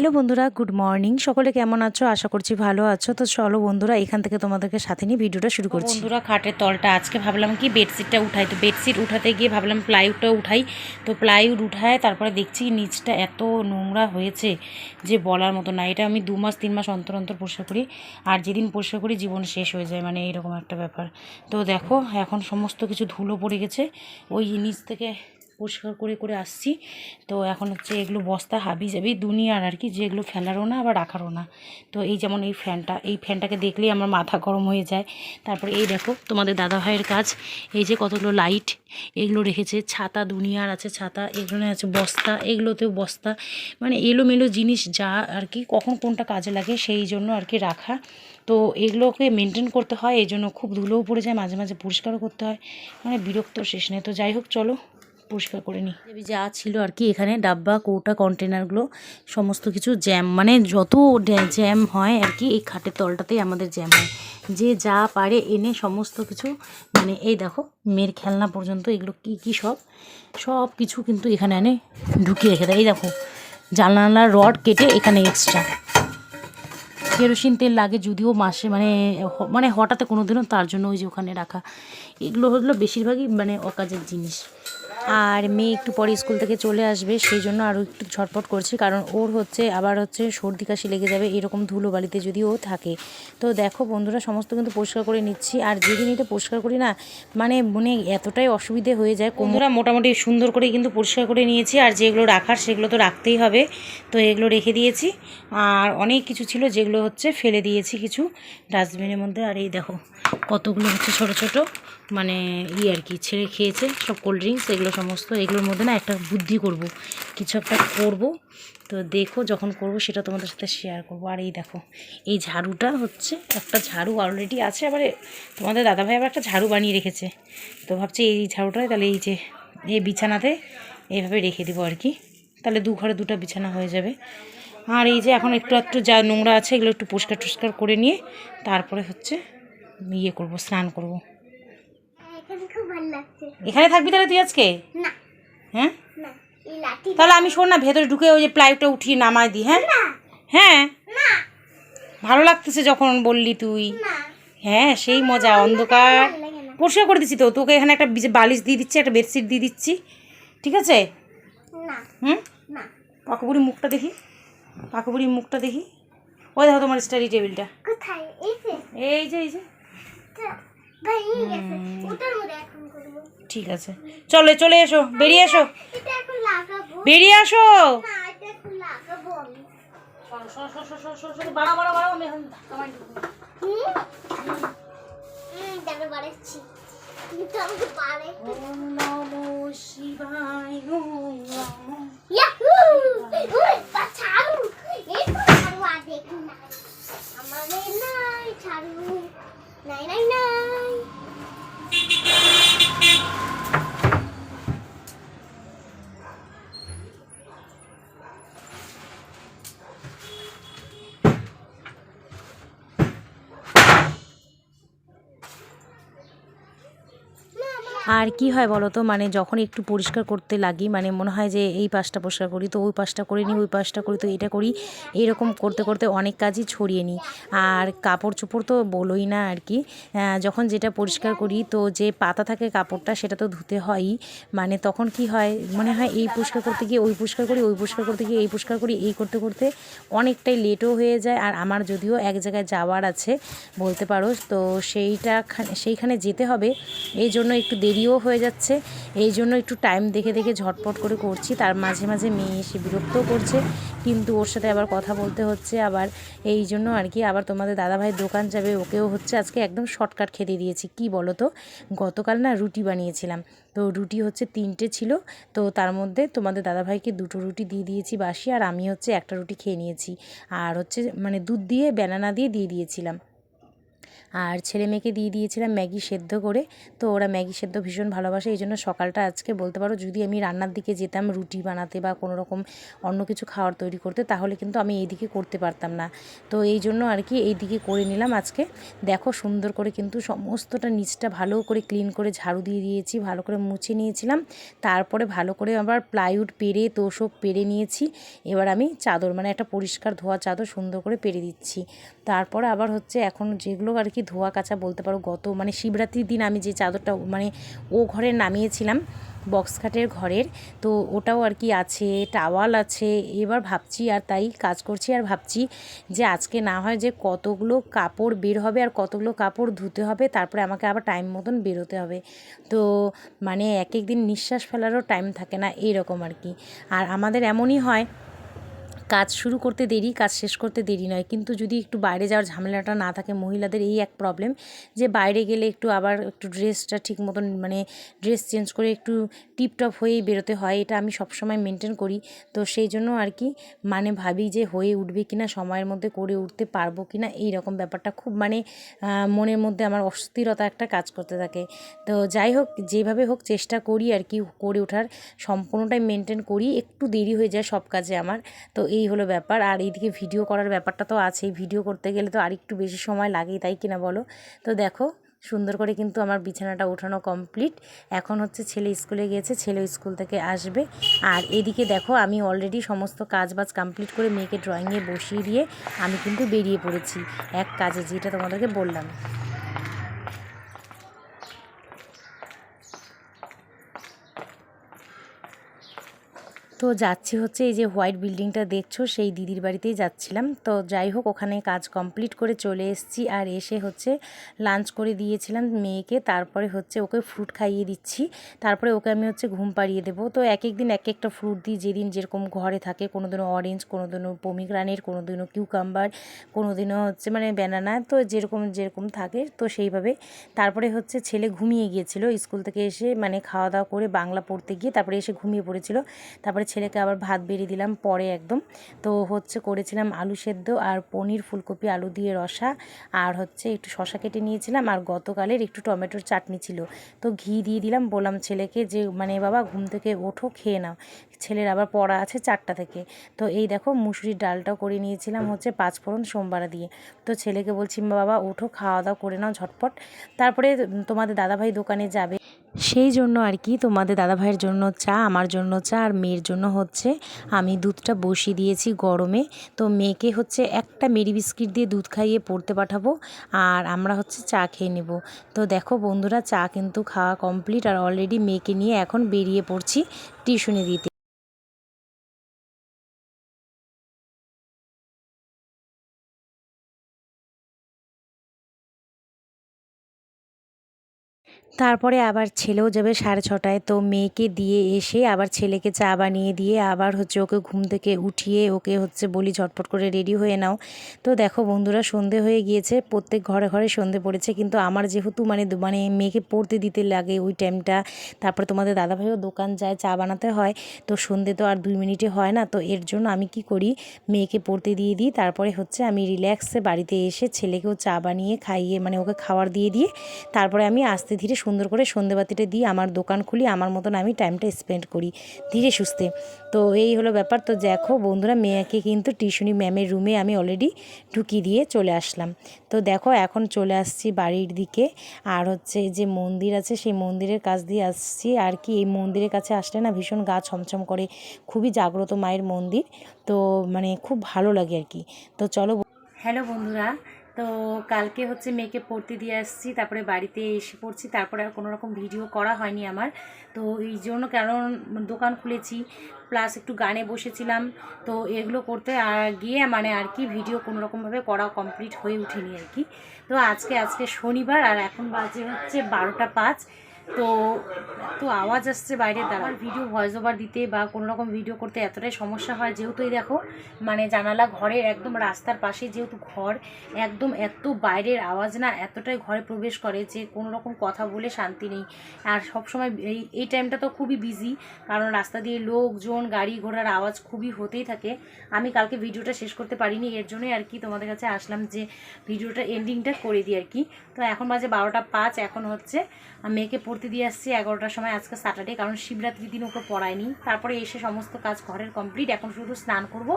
Hello বন্ধুরা, good morning. সকলে কেমন আছো? আশা করছি ভালো আছো। তো চলো বন্ধুরা, এখান থেকে তোমাদেরকে সাথে নিয়ে ভিডিওটা শুরু করছি। বন্ধুরা, খাটের তলটা আজকে ভাবলাম কি বেডশিটটা উঠাই, তো বেডশিট উঠাতে গিয়ে ভাবলাম প্লাইউডটা উঠাই। তো প্লাইউড উঠায় তারপরে দেখছি নিচটা এত নোংরা হয়েছে যে বলার মতো না। এটা আমি 2-3 মাস অন্তর অন্তর পরিষ্কার করি, আর যেদিন পরিষ্কার করি জীবন শেষ হয়ে যায়, মানে এইরকম একটা ব্যাপার। তো দেখো এখন সমস্ত কিছু ধুলো পড়ে গেছে, ওই নিচ থেকে পরিষ্কার করে করে আসছি। তো এখন হচ্ছে এগুলো বস্তা হাবি যাবি দুনিয়ার আর কি, যেগুলো ফেলারও না আবার রাখারও না। তো এই যেমন এই ফ্যানটাকে দেখলেই আমার মাথা গরম হয়ে যায়। তারপরে এই দেখো তোমাদের দাদা ভাইয়ের কাজ, এই যে কতগুলো লাইট এগুলো রেখেছে, ছাতা দুনিয়ার আছে, ছাতা এগুলো আছে, বস্তা এগুলোতেও বস্তা, মানে এলোমেলো জিনিস যা আর কি কখন কোনটা কাজে লাগে সেই জন্য আর কি রাখা। তো এগুলোকে মেনটেন করতে হয়, এই জন্য খুব ধুলোও পড়ে যায়, মাঝে মাঝে পরিষ্কারও করতে হয়, মানে বিরক্ত শেষ নেই। তো যাই হোক চলো পরিষ্কার করে নিই। যা ছিল আর কি এখানে ডাব্বা কৌটা কন্টেনারগুলো সমস্ত কিছু জ্যাম, মানে যত জ্যাম হয় আর কি এই খাটের তলটাতেই আমাদের জ্যাম হয়। যে যা পারে এনে সমস্ত কিছু, মানে এই দেখো মেয়ের খেলনা পর্যন্ত এগুলো কি সব কিছু কিন্তু এখানে এনে ঢুকিয়ে রেখে দেয়। এই দেখো জানালার রড কেটে এখানে এক্সট্রা কেরোসিন তেল লাগে, যদিও মাসে মানে হঠাৎ কোনো দিনও, তার জন্য ওই যে ওখানে রাখা। এগুলো হলো বেশিরভাগই মানে অকাজের জিনিস। আর মেয়ে একটু পরে স্কুল থেকে চলে আসবে, সেই জন্য আরও একটু ঝটপট করছি, কারণ ওর আবার সর্দি কাশি লেগে যাবে এরকম ধুলো বালিতে যদি ও থাকে। তো দেখো বন্ধুরা সমস্ত কিন্তু পরিষ্কার করে নিচ্ছি, আর যেদিন এটা পরিষ্কার করি না মানে মনে এতটাই অসুবিধে হয়ে যায়। বন্ধুরা মোটামুটি সুন্দর করে কিন্তু পরিষ্কার করে নিয়েছি, আর যেগুলো রাখার সেগুলো তো রাখতেই হবে, তো এগুলো রেখে দিয়েছি। আর অনেক কিছু ছিল যেগুলো ফেলে দিয়েছি কিছু ডাস্টবিনের মধ্যে। আর এই দেখো কতগুলো ছোট ছোট মানে আর কি ছেড়ে খেয়েছে সব কোল্ড ড্রিঙ্কস, এগুলো সমস্ত এগুলোর মধ্যে না একটা বুদ্ধি করব, কিছু একটা করব। তো দেখো যখন করব সেটা তোমাদের সাথে শেয়ার করব। আর এই দেখো এই ঝাড়ুটা একটা ঝাড়ু অলরেডি আছে, আবার তোমাদের দাদাভাই আবার একটা ঝাড়ু বানিয়ে রেখেছে। তো ভাবছি এই ঝাড়ুটাই তাহলে এই বিছানাতে এইভাবে রেখে দেবো আর কি, তাহলে ঘরে দুটো বিছানা হয়ে যাবে। আর এই যে এখন একটু যা নোংরা আছে এগুলো একটু পরিষ্কার করে নিয়ে তারপরে করব, স্নান করব। এখানে থাকবি তাহলে তুই আজকে? হ্যাঁ তাহলে আমি শোন না, ভেতরে ঢুকে ওই যে প্লাইউডটা উঠিয়ে নামাই দিই। হ্যাঁ হ্যাঁ ভালো লাগতেছে যখন বললি তুই। হ্যাঁ সেই মজা, অন্ধকার পরিষ্কার করে দিচ্ছি তো, তোকে এখানে একটা বালিশ দিয়ে দিচ্ছি, একটা বেডশিট দিয়ে দিচ্ছি, ঠিক আছে? পাকুবুড়ির মুখটা দেখি, ওই দেখো তোমার স্টাডি টেবিলটা এই যে ঠিক আছে। চলে এসো, বেরিয়ে আসো। আমি এখন আর কি হয় বলো তো, মানে যখন একটু পরিষ্কার করতে লাগি, মানে মনে হয় যে এই পাশটা পরিষ্কার করি তো ওই পাশটা করে নিই, ওই পাশটা করি তো এটা করি, এইরকম করতে করতে অনেক কাজই ছড়িয়ে নিই। আর কাপড় চোপড় তো বলোই না আর কি, যখন যেটা পরিষ্কার করি তো যে পাতা থাকে কাপড়টা সেটা তো ধুতে হয়ই। মানে তখন কি হয় মনে হয় এই পরিষ্কার করতে গিয়ে ওই পরিষ্কার করি, ওই পরিষ্কার করতে গিয়ে এই পরিষ্কার করি, এই করতে করতে অনেকটাই লেটও হয়ে যায়। আর আমার যদিও এক জায়গায় যাওয়ার আছে বলতে পারো, তো সেইখানে যেতে হবে, এই জন্য একটু দেরিও হয়ে যাচ্ছে, এই জন্য একটু টাইম দেখে দেখে ঝটপট করে করছি। তার মাঝে মাঝে মেয়ে এসে বিরক্তও করছে, কিন্তু ওর সাথে আবার কথা বলতে হচ্ছে, আবার এই জন্য আর কি। আবার তোমাদের দাদাভাই দোকান যাবে, ওকেও আজকে একদম শর্টকাট খেতে দিয়েছি। কি বলো তো, গতকাল না রুটি বানিয়েছিলাম, তো রুটি 3টে ছিল, তো তার মধ্যে তোমাদের দাদাভাইকে 2টো রুটি দিয়ে দিয়েছি বাসি, আর আমি একটা রুটি খেয়ে নিয়েছি। আর মানে দুধ দিয়ে ব্যানানা দিয়ে দিয়েছিলাম। আর ছেলে মেয়েকে দিয়ে দিয়েছিলাম ম্যাগি সেদ্ধ করে। তো ওরা ম্যাগি সেদ্ধ ভীষণ ভালোবাসে, এই জন্য সকালটা আজকে বলতে পারো যদি আমি রান্নার দিকে যেতাম রুটি বানাতে বা কোনো রকম অন্য কিছু খাওয়ার তৈরি করতে, তাহলে কিন্তু আমি এইদিকে করতে পারতাম না। তো এই জন্য আর কি এইদিকে করে নিলাম আজকে। দেখো সুন্দর করে কিন্তু সমস্তটা নিচটা ভালো করে ক্লিন করে ঝাড়ু দিয়ে দিয়েছি, ভালো করে মুছে নিয়েছিলাম। তারপরে ভালো করে আবার প্লাইউড পেরে তোষক পেরে নিয়েছি। এবার আমি চাদর মানে একটা পরিষ্কার ধোয়া চাদর সুন্দর করে পেরে দিচ্ছি। তারপরে আবার হচ্ছে এখন যেগুলো আর কি ধোয়া কাচা বলতে পারো, গত মানে শিবরাত্রির দিন আমি যে চাদরটা মানে ও ঘরে নামিয়েছিলাম বক্স খাটের ঘরের, তো ওটাও আর কি আছে, টাওয়াল আছে। এবার ভাবছি আর তাই কাজ করছি আর ভাবছি যে আজকে না হয় যে কতগুলো কাপড় বের হবে আর কতগুলো কাপড় ধুতে হবে, তারপরে আমাকে আবার টাইম মতন বেরোতে হবে। তো মানে এক এক দিন নিঃশ্বাস ফেলারও টাইম থাকে না, এইরকম আর কি। আর আমাদের এমনই হয়, কাজ শুরু করতে দেরি, কাজ শেষ করতে দেরি নয়। কিন্তু যদি একটু বাইরে যাওয়ার ঝামেলাটা না থাকে, মহিলাদের এই এক প্রবলেম যে বাইরে গেলে একটু আবার একটু ড্রেসটা ঠিক মতন মানে ড্রেস চেঞ্জ করে একটু টিপটপ হয়েই বেরোতে হয়। এটা আমি সবসময় মেনটেন করি। তো সেই জন্য আর কি মানে ভাবি যে হয়ে উঠবে কিনা, সময়ের মধ্যে করে উঠতে পারবো কিনা, এই রকম ব্যাপারটা খুব মানে মনের মধ্যে আমার অস্থিরতা একটা কাজ করতে থাকে। তো যাই হোক, যেভাবে হোক চেষ্টা করি আর কি করে ওঠার, সম্পূর্ণটাই মেনটেন করি। একটু দেরি হয়ে যায় সব কাজে আমার। তো এই হলো ব্যাপার। আর এইদিকে ভিডিও করার ব্যাপারটা তো আছেই, ভিডিও করতে গেলে তো আরেকটু বেশি সময় লাগেই, তাই কিনা বলো। তো দেখো সুন্দর করে কিন্তু আমার বিছানাটা ওঠানো কমপ্লিট। এখন হচ্ছে ছেলে স্কুলে গিয়েছে, ছেলে স্কুল থেকে আসবে। আর এদিকে দেখো আমি অলরেডি সমস্ত কাজ বাজ কমপ্লিট করে মেয়েকে ড্রয়িংয়ে বসিয়ে দিয়ে আমি কিন্তু বেরিয়ে পড়েছি এক কাজে, যেটা তোমাদেরকে বললাম। তো যাচ্ছি হচ্ছে এই যে হোয়াইট বিল্ডিংটা দেখছো, সেই দিদির বাড়িতেই যাচ্ছিলাম। তো যাই হোক, ওখানে কাজ কমপ্লিট করে চলে এসেছি। আর এসে হচ্ছে লাঞ্চ করে দিয়েছিলাম মেয়েকে, তারপরে হচ্ছে ওকে ফ্রুট খাইয়ে দিচ্ছি। তারপরে ওকে আমি হচ্ছে ঘুম পাড়িয়ে দেবো। তো এক এক দিন এক একটা ফ্রুট দিই, যেদিন যেরকম ঘরে থাকে। কোনো দিনও অরেঞ্জ, কোনো দিনও পমিগ্রানেট, কোনো দিনও কিউকাম্বার, কোনো দিনও হচ্ছে মানে ব্যানানা, তো যেরকম যেরকম থাকে তো সেইভাবে। তারপরে হচ্ছে ছেলে ঘুমিয়ে গিয়েছিল স্কুল থেকে এসে, মানে খাওয়া দাওয়া করে বাংলা পড়তে গিয়ে তারপরে এসে ঘুমিয়ে পড়েছিল। তারপরে ছেলেকে আবার ভাত বেরিয়ে দিলাম পরে একদম। তো হচ্ছে করেছিলাম আলু সেদ্ধ আর পনির, ফুলকপি আলু দিয়ে রসা, আর হচ্ছে একটু শশা কেটে নিয়েছিলাম, আর গতকালের একটু টমেটোর চাটনি ছিল। তো ঘি দিয়ে দিলাম, বললাম ছেলেকে যে মানে বাবা ঘুম থেকে ওঠো, খেয়ে নাও, ছেলের আবার পড়া আছে 4টা থেকে। তো এই দেখো মুসুরির ডালটাও করে নিয়েছিলাম হচ্ছে 5 ফোড়ন সোমবারা দিয়ে। তো ছেলেকে বলছি বাবা ওঠো, খাওয়া দাওয়া করে নাও ঝটপট। তারপরে তোমাদের দাদাভাই দোকানে যাবে, সেই জন্য আর কি তোমাদের দাদাভাইয়ের জন্য চা, আমার জন্য চা, আর মেয়ের জন্য হচ্ছে আমি দুধটা বসিয়ে দিয়েছি গরমে। তো মেয়েকে হচ্ছে একটা মেরি বিস্কিট দিয়ে দুধ খাইয়ে পড়তে পাঠাবো, আর আমরা হচ্ছে চা খেয়ে নেব। তো দেখো বন্ধুরা, চা কিন্তু খাওয়া কমপ্লিট, আর অলরেডি মেয়েকে নিয়ে এখন বেরিয়ে পড়ছি টিউশনি দিতে। তারপরে আবার ছেলেও যাবে 6:30টায়। তো মেয়েকে দিয়ে এসে আবার ছেলেকে চা বানিয়ে দিয়ে আবার হচ্ছে ওকে ঘুম থেকে উঠিয়ে ওকে হচ্ছে বলি ঝটপট করে রেডি হয়ে নাও। তো দেখো বন্ধুরা, সন্ধে হয়ে গিয়েছে, প্রত্যেক ঘরে ঘরে সন্ধে পড়েছে। কিন্তু আমার যেহেতু মানে মানে মেয়েকে পড়তে দিতে লাগে ওই টাইমটা, তারপরে তোমাদের দাদাভাইও দোকান যায়, চা বানাতে হয়, তো সন্ধে তো আর 2 মিনিটে হয় না। তো এর জন্য আমি কি করি, মেয়েকে পড়তে দিয়ে দিই, তারপরে হচ্ছে আমি রিল্যাক্সে বাড়িতে এসে ছেলেকেও চা বানিয়ে খাইয়ে মানে ওকে খাবার দিয়ে তারপরে আমি আস্তে ধীরে সুন্দর করে সন্ধেবাতিটা দিয়ে আমার দোকান খুলি, আমার মতন আমি টাইমটা স্পেন্ড করি ধীরে সুস্থে। তো এই হলো ব্যাপার। তো দেখো বন্ধুরা, মেয়েকে কিন্তু টিউশনি ম্যামের রুমে আমি অলরেডি ঢুকিয়ে দিয়ে চলে আসলাম। তো দেখো এখন চলে আসছি বাড়ির দিকে, আর হচ্ছে যে মন্দির আছে সেই মন্দিরের কাছ দিয়ে আসছি আর কি। এই মন্দিরের কাছে আসলে না ভীষণ গা ছমছম করে, খুবই জাগ্রত মায়ের মন্দির, তো মানে খুব ভালো লাগে আর কি। তো চলো। হ্যালো বন্ধুরা, তো কালকে হচ্ছে মেয়েকে পড়তে দিয়ে আসছি, তারপরে বাড়িতে এসে পড়ছি, তারপরে আর কোনো রকম ভিডিও করা হয়নি আমার। তো এই জন্য, কারণ দোকান খুলেছি প্লাস একটু গানে বসেছিলাম, তো এগুলো করতে গিয়ে মানে আর কি ভিডিও কোনো রকমভাবে করা কমপ্লিট হয়ে ওঠেনি আর কি। তো আজকে শনিবার, আর এখন বাজে হচ্ছে 12টা 5। তো এত আওয়াজ আসছে বাইরে, তার ভিডিও ভয়েস ওভার দিতে বা কোনো রকম ভিডিও করতে এতটাই সমস্যা হয়। যেহেতু এই দেখো মানে জানালা ঘরের একদম রাস্তার পাশে যেহেতু ঘর, একদম এত বাইরের আওয়াজ না এতটাই ঘরে প্রবেশ করে যে কোনো রকম কথা বলে শান্তি নেই। আর সবসময় এই টাইমটা তো খুবই বিজি, কারণ রাস্তা দিয়ে লোকজন গাড়ি ঘোড়ার আওয়াজ খুবই হতেই থাকে। আমি কালকে ভিডিওটা শেষ করতে পারিনি, এর জন্যই আর কি তোমাদের কাছে আসলাম যে ভিডিওটা এন্ডিংটা করে দিই আর কি। তো এখন বাজে 12টা 5, এখন হচ্ছে মেয়েকে পড়তে দিয়ে আসছি 11টার সময়। আজকে স্যাটারডে, কারণ শিবরাত্রির দিন ওকে পড়ায়নি। তারপরে এসে সমস্ত কাজ ঘরের কমপ্লিট, এখন শুধু স্নান করব,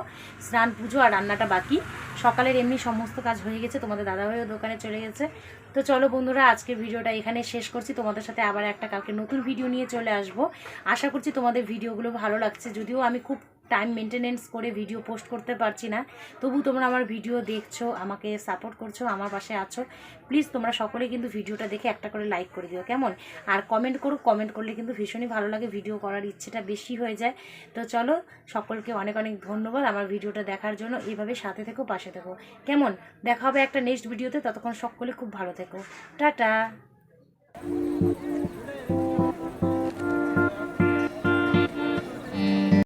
স্নান পুজো আর রান্নাটা বাকি। সকালের এমনি সমস্ত কাজ হয়ে গেছে, তোমাদের দাদাভাইও দোকানে চলে গেছে। তো চলো বন্ধুরা, আজকের ভিডিওটা এখানে শেষ করছি। তোমাদের সাথে আবার একটা কালকে নতুন ভিডিও নিয়ে চলে আসব। আশা করছি তোমাদের ভিডিওগুলো ভালো লাগছে, যদিও আমি খুব টাইম মেনটেনেন্স করে ভিডিও পোস্ট করতে পারছি না, তবু তোমরা আমার ভিডিও দেখছো, আমাকে সাপোর্ট করছো, আমার পাশে আছো। প্লিজ তোমরা সকলে কিন্তু ভিডিওটা দেখে একটা করে লাইক করে দিও, কেমন? আর কমেন্ট করো, কমেন্ট করলে কিন্তু ভীষণই ভালো লাগে, ভিডিও করার ইচ্ছেটা বেশি হয়ে যায়। তো চলো, সকলকে অনেক অনেক ধন্যবাদ আমার ভিডিওটা দেখার জন্য। এইভাবে সাথে থেকো, পাশে থেকো, কেমন? দেখা হবে একটা নেক্সট ভিডিওতে, ততক্ষণ সকলে খুব ভালো থেকো। টাটা।